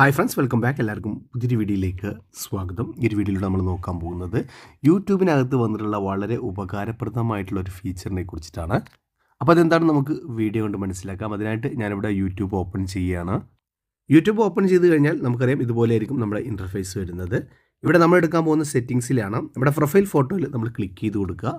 Hi friends, welcome back. എല്ലാവർക്കും പുതിയൊരു വീഡിയോയിലേക്ക് സ്വാഗതം. ഈ ഒരു വീഡിയോയിൽ നമ്മൾ നോക്കാൻ പോകുന്നത് യൂട്യൂബിനകത്ത് വന്നിട്ടുള്ള വളരെ ഉപകാരപ്രദമായിട്ടുള്ള ഒരു ഫീച്ചറിനെ കുറിച്ചിട്ടാണ്. അപ്പോൾ അതെന്താണ് നമുക്ക് വീഡിയോ കൊണ്ട് മനസ്സിലാക്കാം. അതിനായിട്ട് ഞാനിവിടെ യൂട്യൂബ് ഓപ്പൺ ചെയ്യുകയാണ്. യൂട്യൂബ് ഓപ്പൺ ചെയ്ത് കഴിഞ്ഞാൽ നമുക്കറിയാം ഇതുപോലെ ആയിരിക്കും നമ്മുടെ ഇൻ്റർഫേസ് വരുന്നത്. ഇവിടെ നമ്മൾ എടുക്കാൻ പോകുന്ന സെറ്റിങ്സിലാണ്. ഇവിടെ പ്രൊഫൈൽ ഫോട്ടോയിൽ നമ്മൾ ക്ലിക്ക് ചെയ്ത് കൊടുക്കുക.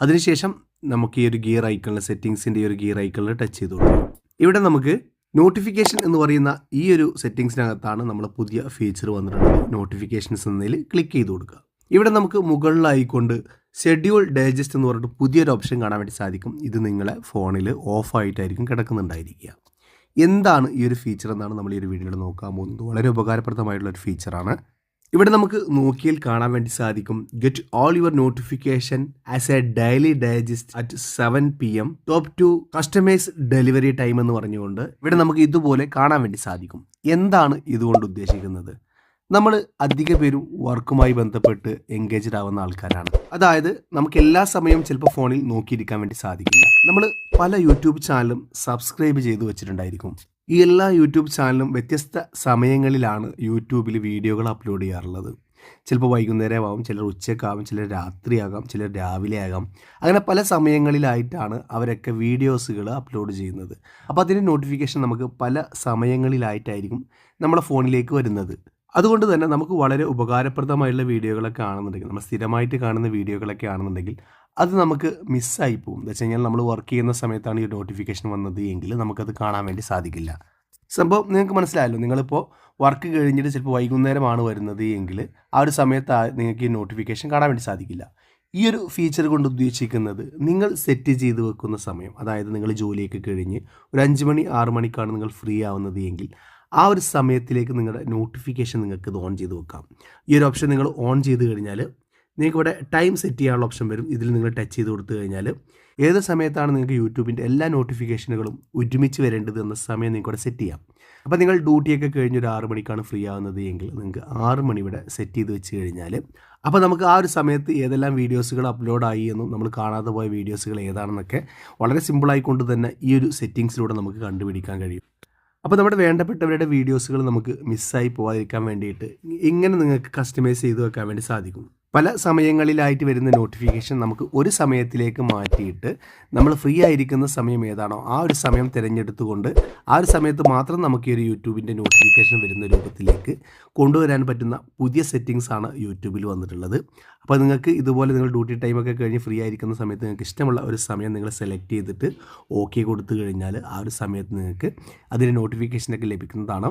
അതിനുശേഷം നമുക്ക് ഈ ഒരു ഗിയർ ഐക്കണിൽ, സെറ്റിങ്സിൻ്റെ ഈ ഒരു ഗിയർ ഐക്കണിൽ ടച്ച് ചെയ്ത് കൊടുക്കുക. ഇവിടെ നമുക്ക് നോട്ടിഫിക്കേഷൻ എന്ന് പറയുന്ന ഈ ഒരു സെറ്റിങ്സിനകത്താണ് നമ്മൾ പുതിയ ഫീച്ചർ വന്നിട്ടുള്ളത്. നോട്ടിഫിക്കേഷൻസ് എന്നതിൽ ക്ലിക്ക് ചെയ്ത് കൊടുക്കുക. ഇവിടെ നമുക്ക് മുകളിലായിക്കൊണ്ട് ഷെഡ്യൂൾ ഡൈജസ്റ്റ് എന്ന് പറഞ്ഞിട്ട് പുതിയൊരു ഓപ്ഷൻ കാണാൻ വേണ്ടി സാധിക്കും. ഇത് നിങ്ങളെ ഫോണിൽ ഓഫായിട്ടായിരിക്കും കിടക്കുന്നുണ്ടായിരിക്കുക. എന്താണ് ഈ ഒരു ഫീച്ചർ എന്നാണ് നമ്മൾ ഈ ഒരു വീഡിയോയിൽ നോക്കാൻ പോകുന്നത്. വളരെ ഉപകാരപ്രദമായിട്ടുള്ള ഒരു ഫീച്ചറാണ്. ഇവിടെ നമുക്ക് നോക്കിയാൽ കാണാൻ വേണ്ടി സാധിക്കും, get all your notification as a daily digest at 7 PM tap to customize delivery time എന്ന് പറഞ്ഞുകൊണ്ട് ഇവിടെ നമുക്ക് ഇതുപോലെ കാണാൻ വേണ്ടി സാധിക്കും. എന്താണ് ഇതുകൊണ്ട് ഉദ്ദേശിക്കുന്നത്? നമ്മൾ അധിക പേരും വർക്കുമായി ബന്ധപ്പെട്ട് എൻഗേജ്ഡ് ആവുന്ന ആൾക്കാരാണ്. അതായത് നമുക്ക് എല്ലാ സമയവും ചിലപ്പോൾ ഫോണിൽ നോക്കിയിരിക്കാൻ വേണ്ടി സാധിക്കില്ല. നമ്മൾ പല യൂട്യൂബ് ചാനലും സബ്സ്ക്രൈബ് ചെയ്ത് വെച്ചിട്ടുണ്ടായിരിക്കും. ഈ എല്ലാ യൂട്യൂബ് ചാനലും വ്യത്യസ്ത സമയങ്ങളിലാണ് യൂട്യൂബിൽ വീഡിയോകൾ അപ്ലോഡ് ചെയ്യാറുള്ളത്. ചിലപ്പോൾ വൈകുന്നേരമാകും, ചിലർ ഉച്ചക്കാകും, ചിലർ രാത്രിയാകാം, ചിലർ രാവിലെ ആകാം. അങ്ങനെ പല സമയങ്ങളിലായിട്ടാണ് അവരൊക്കെ വീഡിയോസുകൾ അപ്ലോഡ് ചെയ്യുന്നത്. അപ്പോൾ അതിൻ്റെ നോട്ടിഫിക്കേഷൻ നമുക്ക് പല സമയങ്ങളിലായിട്ടായിരിക്കും നമ്മുടെ ഫോണിലേക്ക് വരുന്നത്. അതുകൊണ്ട് തന്നെ നമുക്ക് വളരെ ഉപകാരപ്രദമായിട്ടുള്ള വീഡിയോകളൊക്കെ ആണെന്നുണ്ടെങ്കിൽ, നമ്മൾ സ്ഥിരമായിട്ട് കാണുന്ന വീഡിയോകളൊക്കെ ആണെന്നുണ്ടെങ്കിൽ അത് നമുക്ക് മിസ്സായി പോകും. എന്താ വെച്ച് കഴിഞ്ഞാൽ നമ്മൾ വർക്ക് ചെയ്യുന്ന സമയത്താണ് ഈ നോട്ടിഫിക്കേഷൻ വന്നത് എങ്കിൽ നമുക്കത് കാണാൻ വേണ്ടി സാധിക്കില്ല. സംഭവം നിങ്ങൾക്ക് മനസ്സിലായല്ലോ. നിങ്ങളിപ്പോൾ വർക്ക് കഴിഞ്ഞിട്ട് ചിലപ്പോൾ വൈകുന്നേരമാണ് വരുന്നത് എങ്കിൽ ആ ഒരു സമയത്ത് നിങ്ങൾക്ക് ഈ നോട്ടിഫിക്കേഷൻ കാണാൻ വേണ്ടി സാധിക്കില്ല. ഈ ഒരു ഫീച്ചർ കൊണ്ട് ഉദ്ദേശിക്കുന്നത്, നിങ്ങൾ സെറ്റ് ചെയ്ത് വെക്കുന്ന സമയം, അതായത് നിങ്ങൾ ജോലിയൊക്കെ കഴിഞ്ഞ് ഒരു 5 മണി 6 മണിക്കാണ് നിങ്ങൾ ഫ്രീ ആവുന്നത് എങ്കിൽ ആ ഒരു സമയത്തിലേക്ക് നിങ്ങളുടെ നോട്ടിഫിക്കേഷൻ നിങ്ങൾക്ക് ഇത് ഓൺ ചെയ്ത് വെക്കാം. ഈ ഒരു ഓപ്ഷൻ നിങ്ങൾ ഓൺ ചെയ്ത് കഴിഞ്ഞാൽ നിങ്ങൾക്ക് ഇവിടെ ടൈം സെറ്റ് ചെയ്യാനുള്ള ഓപ്ഷൻ വരും. ഇതിൽ നിങ്ങൾ ടച്ച് ചെയ്ത് കൊടുത്തു കഴിഞ്ഞാൽ ഏത് സമയത്താണ് നിങ്ങൾക്ക് യൂട്യൂബിൻ്റെ എല്ലാ നോട്ടിഫിക്കേഷനുകളും ഒരുമിച്ച് വരേണ്ടത് എന്ന സമയം നിങ്ങൾക്ക് ഇവിടെ സെറ്റ് ചെയ്യാം. അപ്പോൾ നിങ്ങൾ ഡ്യൂട്ടിയൊക്കെ കഴിഞ്ഞ് ഒരു 6 മണിക്കാണ് ഫ്രീ ആവുന്നത് എങ്കിൽ നിങ്ങൾക്ക് 6 മണി ഇവിടെ സെറ്റ് ചെയ്ത് വെച്ച് കഴിഞ്ഞാൽ അപ്പോൾ നമുക്ക് ആ ഒരു സമയത്ത് ഏതെല്ലാം വീഡിയോസുകൾ അപ്ലോഡായി എന്നും നമ്മൾ കാണാതെ പോയ വീഡിയോസുകൾ ഏതാണെന്നൊക്കെ വളരെ സിമ്പിളായിക്കൊണ്ട് തന്നെ ഈ ഒരു സെറ്റിങ്സിലൂടെ നമുക്ക് കണ്ടുപിടിക്കാൻ കഴിയും. അപ്പോൾ നമ്മുടെ വേണ്ടപ്പെട്ടവരുടെ വീഡിയോസുകൾ നമുക്ക് മിസ്സായി പോകാതിരിക്കാൻ വേണ്ടിയിട്ട് ഇങ്ങനെ നിങ്ങൾക്ക് കസ്റ്റമൈസ് ചെയ്ത് വെക്കാൻ വേണ്ടി സാധിക്കും. പല സമയങ്ങളിലായിട്ട് വരുന്ന നോട്ടിഫിക്കേഷൻ നമുക്ക് ഒരു സമയത്തിലേക്ക് മാറ്റിയിട്ട് നമ്മൾ ഫ്രീ ആയിരിക്കുന്ന സമയം ഏതാണോ ആ ഒരു സമയം തിരഞ്ഞെടുത്തുകൊണ്ട് ആ ഒരു സമയത്ത് മാത്രം നമുക്ക് ഈ ഒരു യൂട്യൂബിൻ്റെ നോട്ടിഫിക്കേഷൻ വരുന്ന രൂപത്തിലേക്ക് കൊണ്ടുവരാൻ പറ്റുന്ന പുതിയ സെറ്റിങ്സ് ആണ് യൂട്യൂബിൽ വന്നിട്ടുള്ളത്. അപ്പോൾ നിങ്ങൾക്ക് ഇതുപോലെ നിങ്ങൾ ഡ്യൂട്ടി ടൈമൊക്കെ കഴിഞ്ഞ് ഫ്രീ ആയിരിക്കുന്ന സമയത്ത് നിങ്ങൾക്ക് ഇഷ്ടമുള്ള ഒരു സമയം നിങ്ങൾ സെലക്ട് ചെയ്തിട്ട് ഓക്കെ കൊടുത്തു കഴിഞ്ഞാൽ ആ ഒരു സമയത്ത് നിങ്ങൾക്ക് അതിൻ്റെ നോട്ടിഫിക്കേഷനൊക്കെ ലഭിക്കുന്നതാണ്.